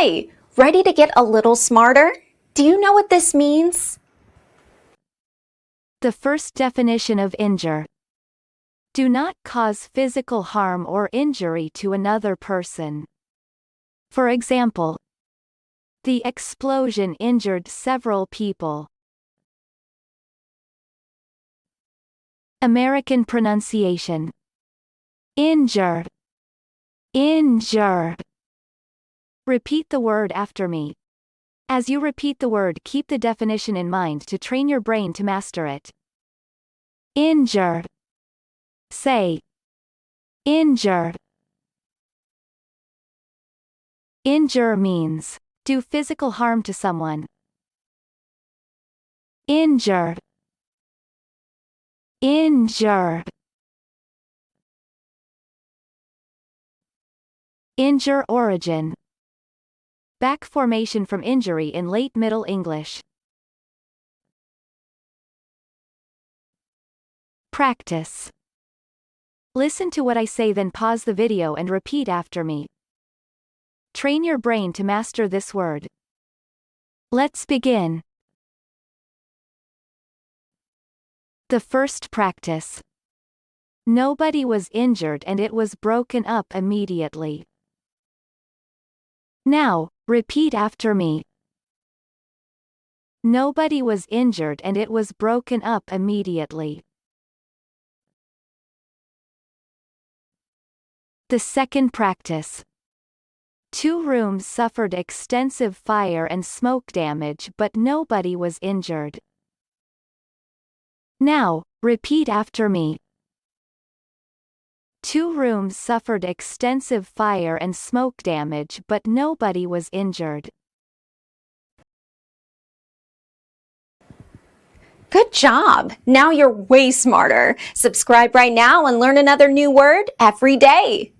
Hi! Ready to get a little smarter? Do you know what this means? The first definition of injure. Do not cause physical harm or injury to another person. For example, the explosion injured several people. American pronunciation. Injure. Injure. Repeat the word after me. As you repeat the word, keep the definition in mind to train your brain to master it. Injure. Say. Injure. Injure means do physical harm to someone. Injure. Injure. Injure origin. Back formation from injury in late Middle English. Practice. Listen to what I say, then pause the video and repeat after me. Train your brain to master this word. Let's begin. The first practice. Nobody was injured and it was broken up immediately. Now, repeat after me. Nobody was injured and it was broken up immediately. The second practice. 2 rooms suffered extensive fire and smoke damage but nobody was injured. Now, repeat after me. 2 rooms suffered extensive fire and smoke damage but nobody was injured. Good job! Now you're way smarter. Subscribe right now and learn another new word every day.